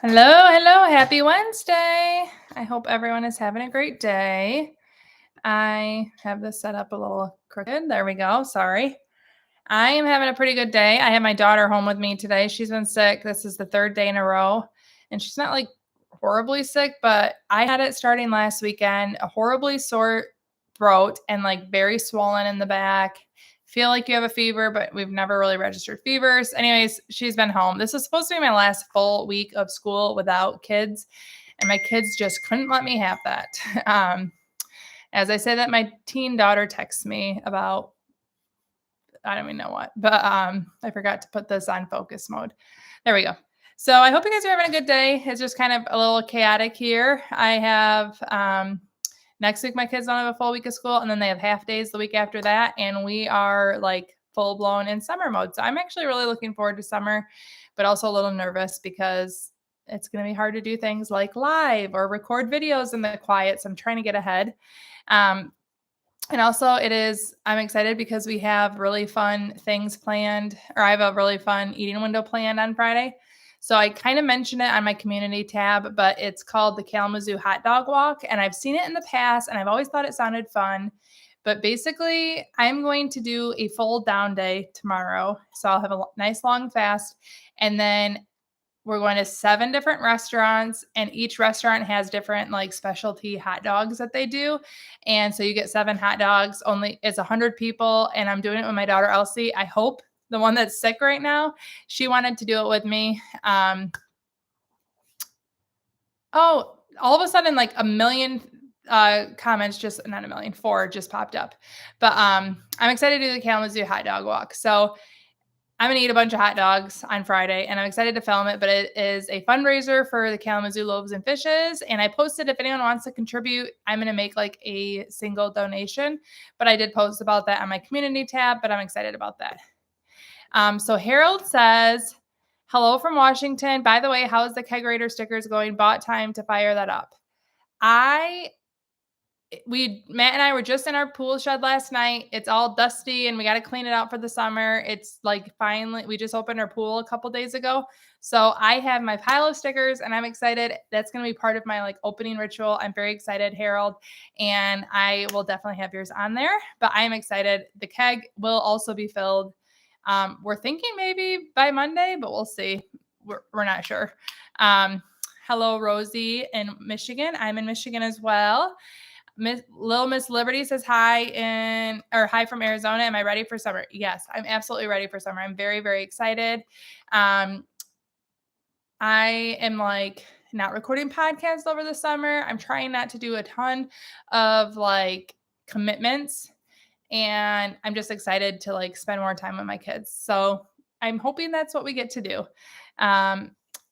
Hello. Happy Wednesday. I hope everyone is having a great day. I have this set up a little crooked. There we go. Sorry. I am having a pretty good day. I have my daughter home with me today. She's been sick. This is the third day in a row. And she's not like horribly sick, but I had it starting last weekend, a horribly sore throat and like very swollen in the back. Feel like you have a fever, but we've never really registered fevers. Anyways, she's been home. This is supposed to be my last full week of school without kids, and my kids just couldn't let me have that. As I say that, my teen daughter texts me about I don't even know what, but I forgot to put this on focus mode. There we go. So I hope you guys are having a good day. It's just kind of a little chaotic here. I have next week my kids don't have a full week of school, and then they have half days the week after that, and we are like full blown in summer mode. So I'm actually really looking forward to summer, but also a little nervous because it's going to be hard to do things like live or record videos in the quiet. So I'm trying to get ahead. And also I'm excited because we have really fun things planned, or I have a really fun eating window planned on Friday. So I kind of mentioned it on my community tab, but it's called the Kalamazoo Hot Dog Walk. And I've seen it in the past and I've always thought it sounded fun. But basically, I'm going to do a full down day tomorrow. So I'll have a nice long fast. And then we're going to 7 different restaurants, and each restaurant has different like specialty hot dogs that they do. And so you get 7 hot dogs. It's 100 people, and I'm doing it with my daughter Elsie. I hope the one that's sick right now, she wanted to do it with me. All of a sudden, like a million comments, just not a million, 4 just popped up. But I'm excited to do the Kalamazoo Hot Dog Walk. So I'm going to eat a bunch of hot dogs on Friday, and I'm excited to film it, but it is a fundraiser for the Kalamazoo Loaves and Fishes. And I posted if anyone wants to contribute, I'm going to make like a single donation, but I did post about that on my community tab, but I'm excited about that. So Harold says, hello from Washington. By the way, how's the kegerator stickers going? Bought time to fire that up. Matt and I were just in our pool shed last night. It's all dusty and we got to clean it out for the summer. It's like finally, we just opened our pool a couple days ago. So I have my pile of stickers and I'm excited. That's going to be part of my like opening ritual. I'm very excited, Harold, and I will definitely have yours on there, but I'm excited. The keg will also be filled. We're thinking maybe by Monday, but we'll see. We're not sure. Hello, Rosie in Michigan. I'm in Michigan as well. Little Miss Liberty says hi from Arizona. Am I ready for summer? Yes, I'm absolutely ready for summer. I'm very, very excited. I am like not recording podcasts over the summer. I'm trying not to do a ton of like commitments, and I'm just excited to like spend more time with my kids. So I'm hoping that's what we get to do. My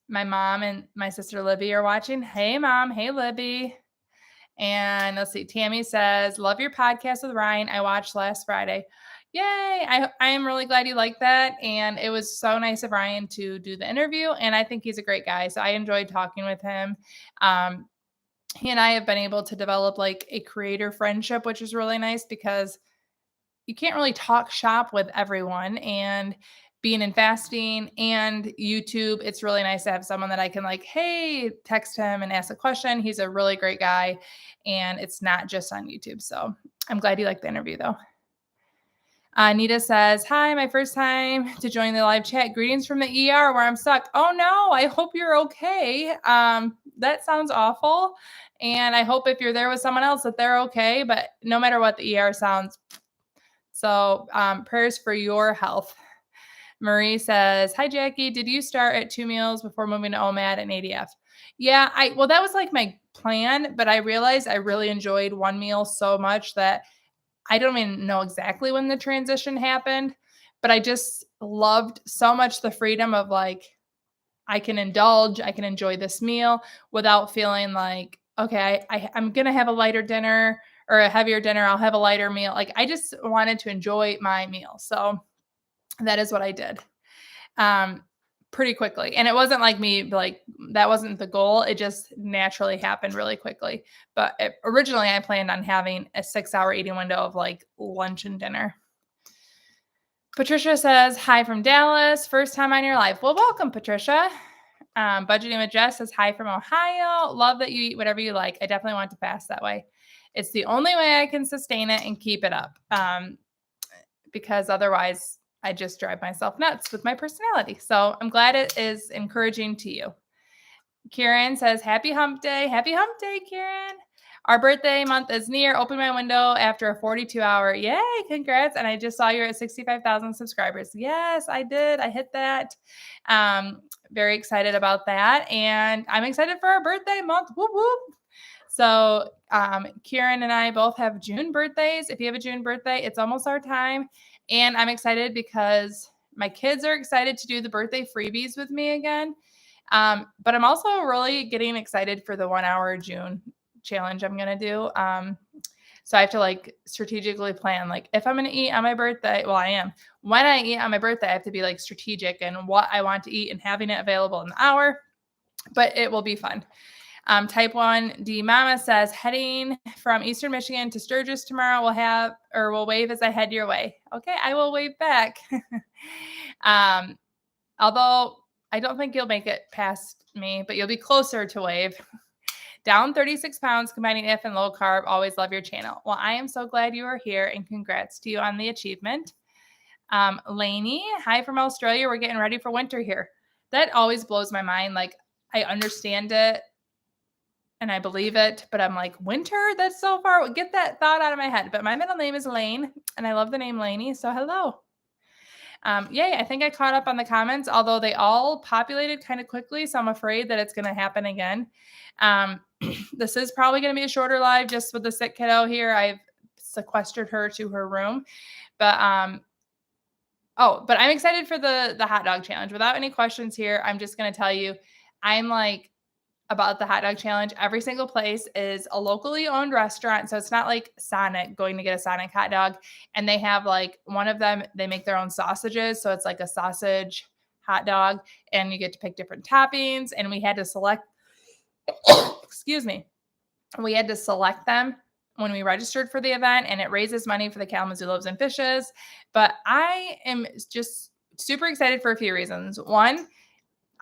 mom and my sister Libby are watching. Hey, Mom. Hey, Libby. And let's see, Tammy says, love your podcast with Ryan. I watched last Friday. Yay. I am really glad you liked that. And it was so nice of Ryan to do the interview. And I think he's a great guy. So I enjoyed talking with him. He and I have been able to develop like a creator friendship, which is really nice because you can't really talk shop with everyone. And being in fasting and YouTube, it's really nice to have someone that I can like, hey, text him and ask a question. He's a really great guy, and it's not just on YouTube. So I'm glad you liked the interview though. Nita says, hi, my first time to join the live chat. Greetings from the ER where I'm stuck. Oh no, I hope you're okay. That sounds awful. And I hope if you're there with someone else that they're okay, but no matter what, the ER sounds. So prayers for your health. Marie says, hi, Jackie. Did you start at 2 meals before moving to OMAD and ADF? Yeah, that was like my plan, but I realized I really enjoyed 1 meal so much that I don't even know exactly when the transition happened, but I just loved so much the freedom of like, I can enjoy this meal without feeling like, okay, I'm going to have a lighter dinner or a heavier dinner. I'll have a lighter meal. Like I just wanted to enjoy my meal. So that is what I did pretty quickly. And it wasn't like that wasn't the goal. It just naturally happened really quickly. But originally I planned on having a 6-hour eating window of like lunch and dinner. Patricia says, hi from Dallas. First time on your live. Well, welcome, Patricia. Budgeting with Jess says hi from Ohio. Love that you eat whatever you like. I definitely want to fast that way. It's the only way I can sustain it and keep it up. Because otherwise I just drive myself nuts with my personality. So I'm glad it is encouraging to you. Kieran says, happy hump day. Happy hump day, Kieran. Our birthday month is near. Open my window after a 42-hour. Yay, congrats. And I just saw you're at 65,000 subscribers. Yes, I did. I hit that. Very excited about that. And I'm excited for our birthday month. Whoop, whoop. So Kieran and I both have June birthdays. If you have a June birthday, it's almost our time. And I'm excited because my kids are excited to do the birthday freebies with me again. But I'm also really getting excited for the 1 hour June challenge I'm going to do. So I have to like strategically plan, like if I'm going to eat on my birthday, well, I am. When I eat on my birthday, I have to be like strategic and what I want to eat and having it available in the hour, but it will be fun. Type 1D Mama says, heading from Eastern Michigan to Sturgis tomorrow. We'll wave as I head your way. Okay, I will wave back. Although I don't think you'll make it past me, but you'll be closer to wave. Down 36 pounds, combining IF and low carb. Always love your channel. Well, I am so glad you are here, and congrats to you on the achievement. Lainey, hi from Australia. We're getting ready for winter here. That always blows my mind. Like, I understand it and I believe it, but I'm like, winter? That's so far. Get that thought out of my head. But my middle name is Lane, and I love the name Lainey, so hello. Yay, I think I caught up on the comments, although they all populated kind of quickly, so I'm afraid that it's going to happen again. This is probably going to be a shorter live just with the sick kiddo here. I've sequestered her to her room. But but I'm excited for the hot dog challenge. Without any questions here, I'm just going to tell you, I'm like about the hot dog challenge. Every single place is a locally owned restaurant. So it's not like Sonic, going to get a Sonic hot dog. And they have like one of them, they make their own sausages. So it's like a sausage hot dog and you get to pick different toppings. And we had to select, excuse me, we had to select them when we registered for the event, and it raises money for the Kalamazoo Loaves and Fishes. But I am just super excited for a few reasons. One,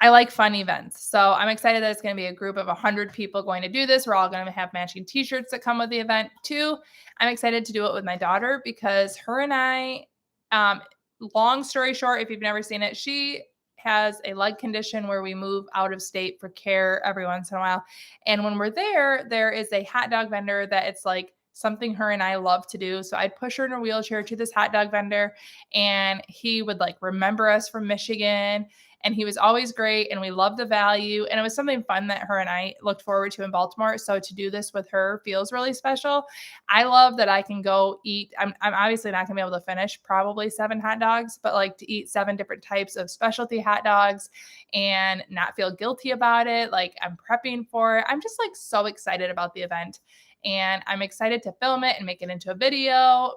I like fun events. So I'm excited that it's going to be a group of 100 people going to do this. We're all going to have matching t-shirts that come with the event. Two, I'm excited to do it with my daughter because her and I, long story short, if you've never seen it, she has a leg condition where we move out of state for care every once in a while. And when we're there is a hot dog vendor that it's like something her and I love to do. So I'd push her in a wheelchair to this hot dog vendor, and he would like remember us from Michigan. And he was always great, and we loved the value. And it was something fun that her and I looked forward to in Baltimore. So to do this with her feels really special. I love that I can go eat. I'm obviously not going to be able to finish probably 7 hot dogs, but like to eat 7 different types of specialty hot dogs and not feel guilty about it. Like I'm prepping for it. I'm just like so excited about the event. And I'm excited to film it and make it into a video.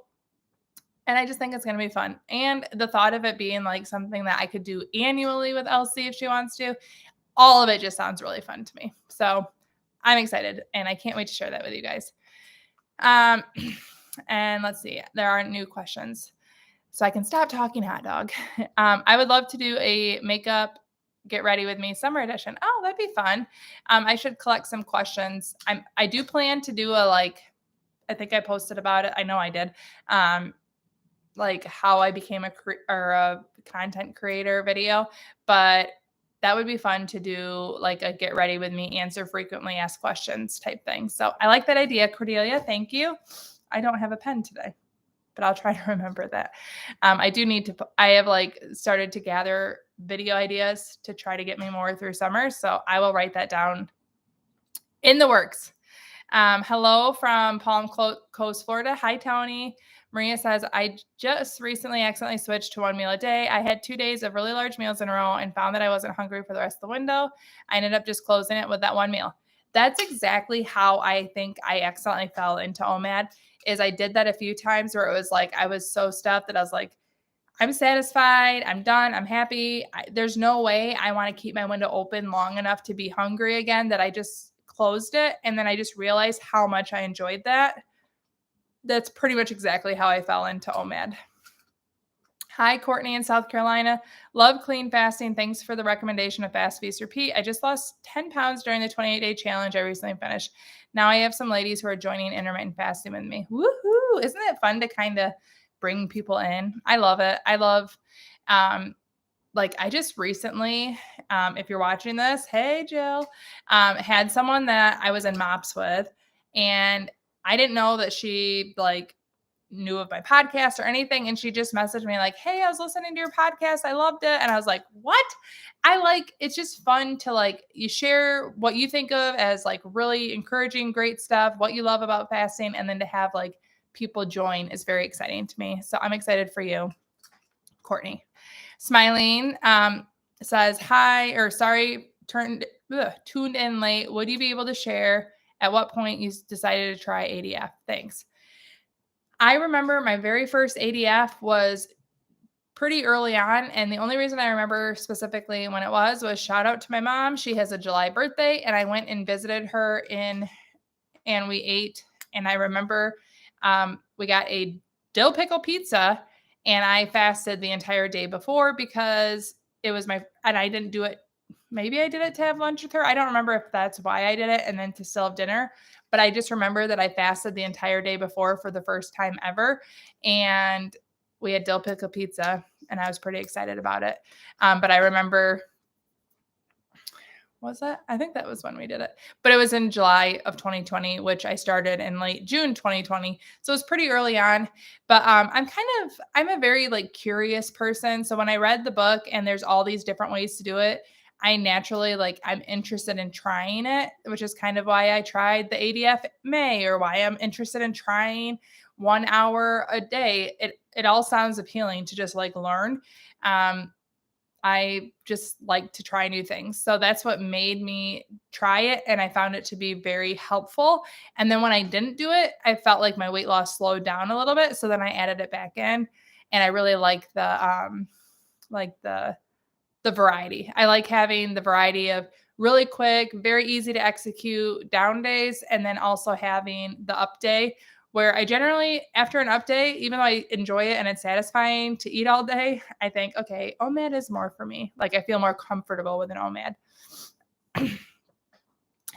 And I just think it's going to be fun. And the thought of it being like something that I could do annually with Elsie if she wants to, all of it just sounds really fun to me. So I'm excited, and I can't wait to share that with you guys. And let's see, there are new questions. So I can stop talking hot dog. I would love to do a makeup get ready with me summer edition. Oh, that'd be fun. I should collect some questions. I do plan to do I think I posted about it. I know I did. Like how I became a content creator video, but that would be fun to do, like a get ready with me, answer frequently asked questions type thing. So I like that idea, Cordelia. Thank you. I don't have a pen today, but I'll try to remember that. I have like started to gather video ideas to try to get me more through summer. So I will write that down in the works. Hello from Palm Coast, Florida. Hi, Tony. Maria says, I just recently accidentally switched to 1 meal a day. I had 2 days of really large meals in a row and found that I wasn't hungry for the rest of the window. I ended up just closing it with that 1 meal. That's exactly how I think I accidentally fell into OMAD. Is I did that a few times where it was like I was so stuffed that I was like, I'm satisfied. I'm done. I'm happy. There's no way I want to keep my window open long enough to be hungry again, that I just closed it. And then I just realized how much I enjoyed that. That's pretty much exactly how I fell into OMAD. Hi, Courtney in South Carolina. Love clean fasting. Thanks for the recommendation of Fast Feast Repeat. I just lost 10 pounds during the 28-day challenge I recently finished. Now I have some ladies who are joining intermittent fasting with me. Woohoo! Isn't it fun to kind of bring people in? I love it. I love, um, like, I just recently, if you're watching this, hey, Jill, had someone that I was in MOPS with, and I didn't know that she, like, knew of my podcast or anything. And she just messaged me like, hey, I was listening to your podcast. I loved it. And I was like, what? It's just fun to like, you share what you think of as like really encouraging, great stuff, what you love about fasting. And then to have like people join is very exciting to me. So I'm excited for you, Courtney. Smiling says, hi, or sorry, tuned in late. Would you be able to share at what point you decided to try ADF? Thanks. I remember my very first ADF was pretty early on. And the only reason I remember specifically when it was shout out to my mom. She has a July birthday, and I went and visited her and we ate. And I remember we got a dill pickle pizza, and I fasted the entire day before because it was and I didn't do it. Maybe I did it to have lunch with her. I don't remember if that's why I did it and then to still have dinner. But I just remember that I fasted the entire day before for the first time ever. And we had dill pickle pizza, and I was pretty excited about it. But I remember, was that? I think that was when we did it. But it was in July of 2020, which I started in late June 2020. So it was pretty early on. But I'm a very like curious person. So when I read the book and there's all these different ways to do it, I naturally I'm interested in trying it, which is kind of why I tried the ADF May, or why I'm interested in trying 1 hour a day. It all sounds appealing to just like learn. I just like to try new things. So that's what made me try it. And I found it to be very helpful. And then when I didn't do it, I felt like my weight loss slowed down a little bit. So then I added it back in. And I really like the variety. I like having the variety of really quick, very easy to execute down days, and then also having the up day where I generally, after an up day, even though I enjoy it and it's satisfying to eat all day, I think, okay, OMAD is more for me. Like I feel more comfortable with an OMAD.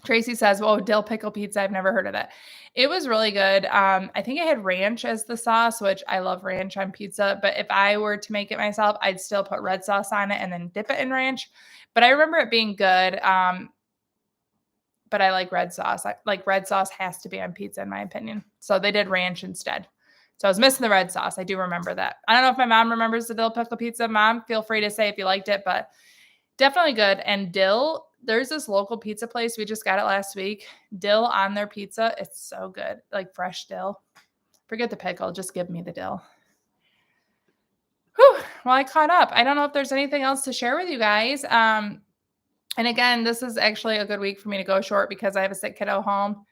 Tracy says, "Well, dill pickle pizza. I've never heard of that." It was really good. I think I had ranch as the sauce, which I love ranch on pizza. But if I were to make it myself, I'd still put red sauce on it and then dip it in ranch. But I remember it being good. But I like red sauce. Red sauce has to be on pizza, in my opinion. So they did ranch instead. So I was missing the red sauce. I do remember that. I don't know if my mom remembers the dill pickle pizza. Mom, feel free to say if you liked it, but definitely good. And dill, there's this local pizza place. We just got it last week. Dill on their pizza. It's so good. Like fresh dill. Forget the pickle. Just give me the dill. Whew. Well, I caught up. I don't know if there's anything else to share with you guys. And again, this is actually a good week for me to go short because I have a sick kiddo home.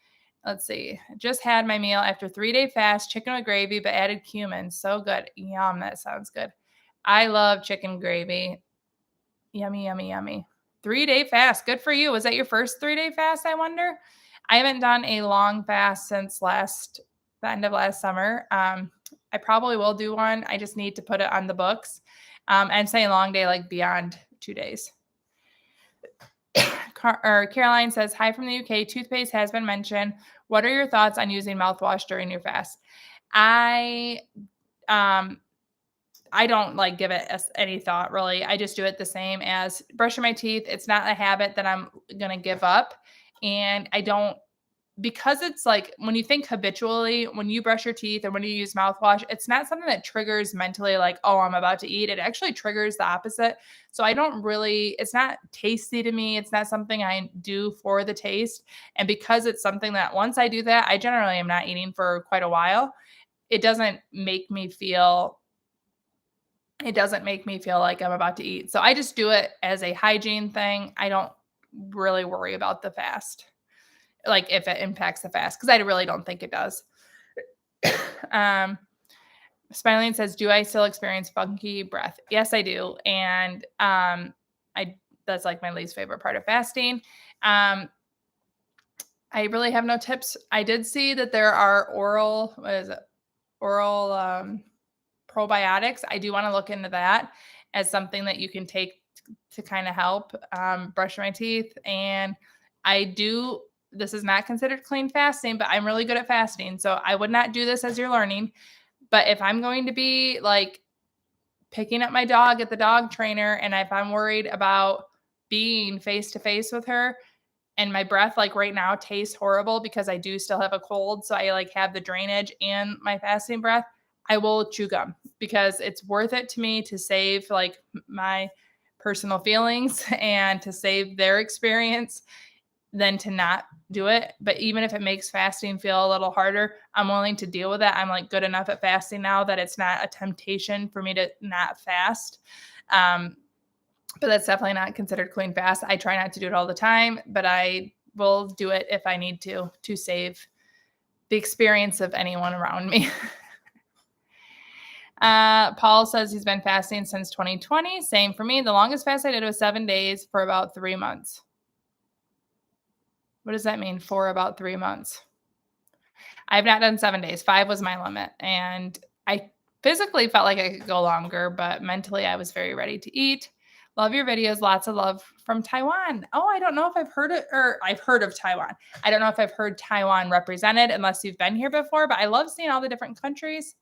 Let's see. Just had my meal after 3-day fast, chicken with gravy, but added cumin. So good. Yum. That sounds good. I love chicken gravy. Yummy, yummy, yummy. 3-day fast. Good for you. Was that your first 3-day fast, I wonder? I haven't done a long fast since the end of last summer. I probably will do one. I just need to put it on the books. And say long day, like beyond 2 days. Caroline says, hi from the UK. Toothpaste has been mentioned. What are your thoughts on using mouthwash during your fast? I don't like give it any thought really. I just do it the same as brushing my teeth. It's not a habit that I'm going to give up. And because it's like when you think habitually, when you brush your teeth or when you use mouthwash, it's not something that triggers mentally like, oh, I'm about to eat. It actually triggers the opposite. So it's not tasty to me. It's not something I do for the taste. And because it's something that once I do that, I generally am not eating for quite a while. It doesn't make me feel like I'm about to eat. So I just do it as a hygiene thing. I don't really worry about the fast, like if it impacts the fast, because I really don't think it does. Smiling says, do I still experience funky breath? Yes, I do. And that's like my least favorite part of fasting. I really have no tips. I did see that there are oral probiotics. I do want to look into that as something that you can take to kind of help brush my teeth. And this is not considered clean fasting, but I'm really good at fasting. So I would not do this as you're learning. But if I'm going to be like picking up my dog at the dog trainer, and if I'm worried about being face to face with her, and my breath like right now tastes horrible because I do still have a cold, so I like have the drainage and my fasting breath, I will chew gum because it's worth it to me to save like my personal feelings and to save their experience than to not do it. But even if it makes fasting feel a little harder, I'm willing to deal with that. I'm like good enough at fasting now that it's not a temptation for me to not fast. But that's definitely not considered clean fast. I try not to do it all the time, but I will do it if I need to save the experience of anyone around me. Paul says he's been fasting since 2020. Same for me. The longest fast I did was 7 days for about 3 months. What does that mean, for about 3 months? I've not done 7 days. 5 was my limit. And I physically felt like I could go longer, but mentally I was very ready to eat. Love your videos. Lots of love from Taiwan. Oh, I don't know if I've heard it, or I've heard of Taiwan. I don't know if I've heard Taiwan represented unless you've been here before, but I love seeing all the different countries.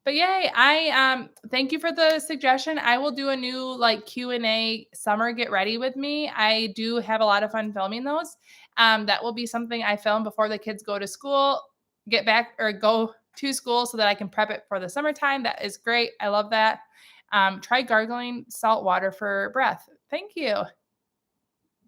But yay, I thank you for the suggestion. I will do a new like Q&A summer get ready with me. I do have a lot of fun filming those. That will be something I film before the kids go to school, get back or go to school so that I can prep it for the summertime. That is great. I love that. Try gargling salt water for breath. Thank you.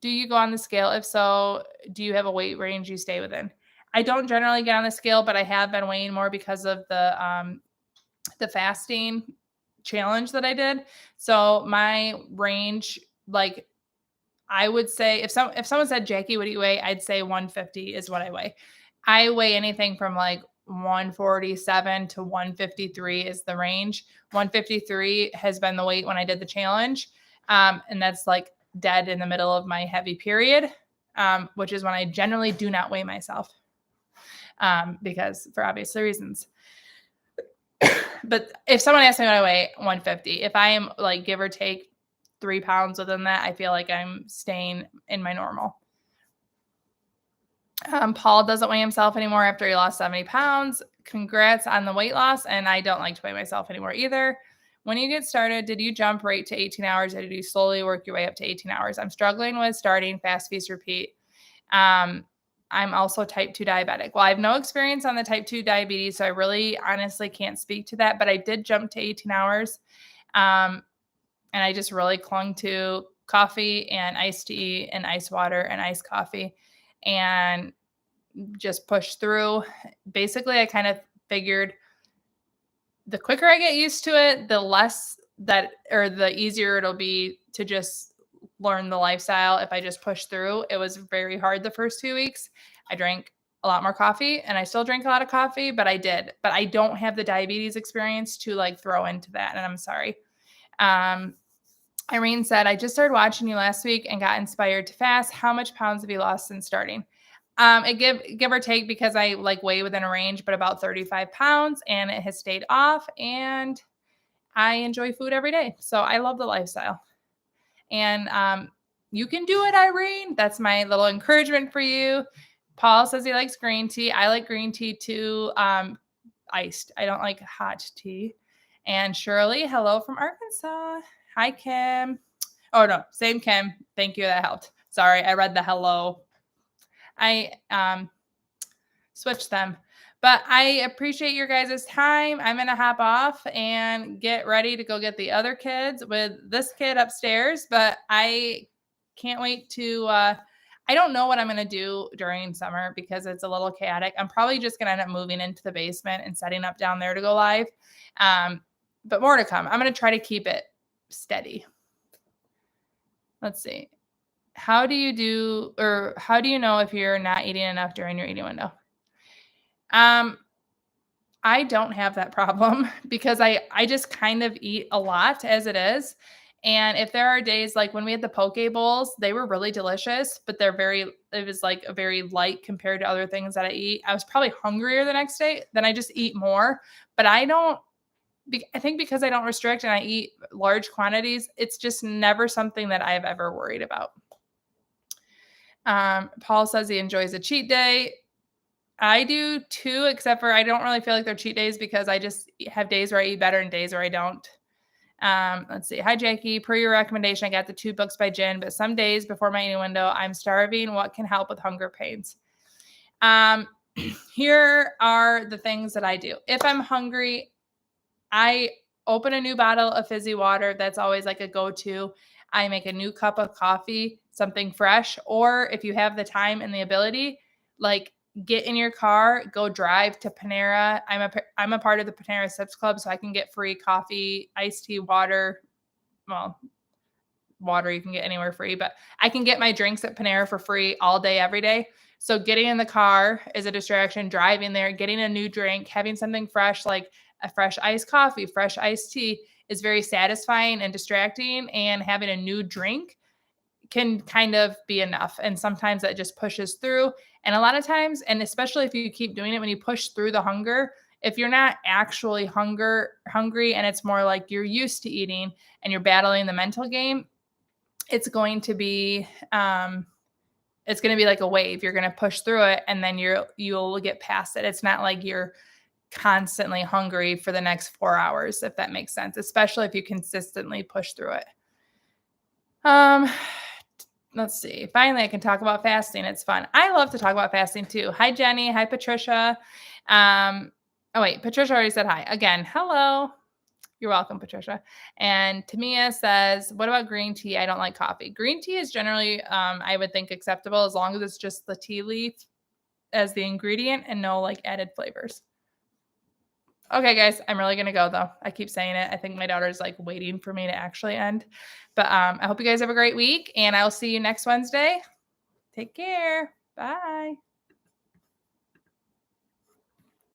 Do you go on the scale? If so, do you have a weight range you stay within? I don't generally get on the scale, but I have been weighing more because of the fasting challenge that I did. So my range, like I would say if someone said, Jackie, what do you weigh? I'd say 150 is what I weigh. I weigh anything from like 147 to 153 is the range. 153 has been the weight when I did the challenge. And that's like dead in the middle of my heavy period, which is when I generally do not weigh myself because for obvious reasons. But if someone asks me what I weigh, 150. If I am like give or take 3 pounds within that, I feel like I'm staying in my normal. Paul doesn't weigh himself anymore after he lost 70 pounds. Congrats on the weight loss. And I don't like to weigh myself anymore either. When you get started, did you jump right to 18 hours or did you slowly work your way up to 18 hours? I'm struggling with starting fast feast repeat. I'm also type 2 diabetic. Well, I have no experience on the type 2 diabetes, so I really honestly can't speak to that, but I did jump to 18 hours. And I just really clung to coffee and iced tea and ice water and iced coffee and just pushed through. Basically, I kind of figured the quicker I get used to it, the easier it'll be to just learn the lifestyle if I just push through. It was very hard the first 2 weeks. I drank a lot more coffee and I still drink a lot of coffee, but I don't have the diabetes experience to like throw into that. And I'm sorry. Irene said, I just started watching you last week and got inspired to fast. How much pounds have you lost since starting? It give or take because I like weigh within a range, but about 35 pounds and it has stayed off and I enjoy food every day. So I love the lifestyle. And you can do it, Irene. That's my little encouragement for you. Paul says he likes green tea. I like green tea too, iced. I don't like hot tea. And Shirley, hello from Arkansas. Hi, Kim. Oh, no, same Kim. Thank you. That helped. Sorry, I read the hello. I switched them. But I appreciate your guys' time. I'm going to hop off and get ready to go get the other kids with this kid upstairs. But I can't wait to, I don't know what I'm going to do during summer because it's a little chaotic. I'm probably just going to end up moving into the basement and setting up down there to go live. But more to come. I'm going to try to keep it steady. Let's see. How do you know if you're not eating enough during your eating window? I don't have that problem because I just kind of eat a lot as it is. And if there are days like when we had the poke bowls, they were really delicious, but it was like a very light compared to other things that I eat. I was probably hungrier the next day, then I just eat more, but I don't I think because I don't restrict and I eat large quantities, it's just never something that I've ever worried about. Paul says he enjoys a cheat day. I do too, except for I don't really feel like they're cheat days because I just have days where I eat better and days where I don't. Let's see. Hi, Jackie. Per your recommendation, I got the 2 books by Jen, but some days before my eating window, I'm starving. What can help with hunger pains? Here are the things that I do. If I'm hungry, I open a new bottle of fizzy water. That's always like a go-to. I make a new cup of coffee, something fresh, or if you have the time and the ability, like get in your car, go drive to Panera. I'm a part of the Panera Sips Club, so I can get free coffee, iced tea, water. Well, water you can get anywhere free, but I can get my drinks at Panera for free all day, every day. So getting in the car is a distraction, driving there, getting a new drink, having something fresh, like a fresh iced coffee, fresh iced tea is very satisfying and distracting. And having a new drink can kind of be enough. And sometimes that just pushes through. And a lot of times, and especially if you keep doing it, when you push through the hunger, if you're not actually hungry and it's more like you're used to eating and you're battling the mental game, it's going to be like a wave. You're going to push through it and then you'll get past it. It's not like you're constantly hungry for the next 4 hours, if that makes sense, especially if you consistently push through it. Let's see. Finally, I can talk about fasting. It's fun. I love to talk about fasting too. Hi, Jenny. Hi, Patricia. Oh wait, Patricia already said hi. Again, hello. You're welcome, Patricia. And Tamia says, what about green tea? I don't like coffee. Green tea is generally, I would think, acceptable as long as it's just the tea leaf as the ingredient and no like added flavors. Okay, guys, I'm really going to go though. I keep saying it. I think my daughter's like waiting for me to actually end. But I hope you guys have a great week and I'll see you next Wednesday. Take care. Bye.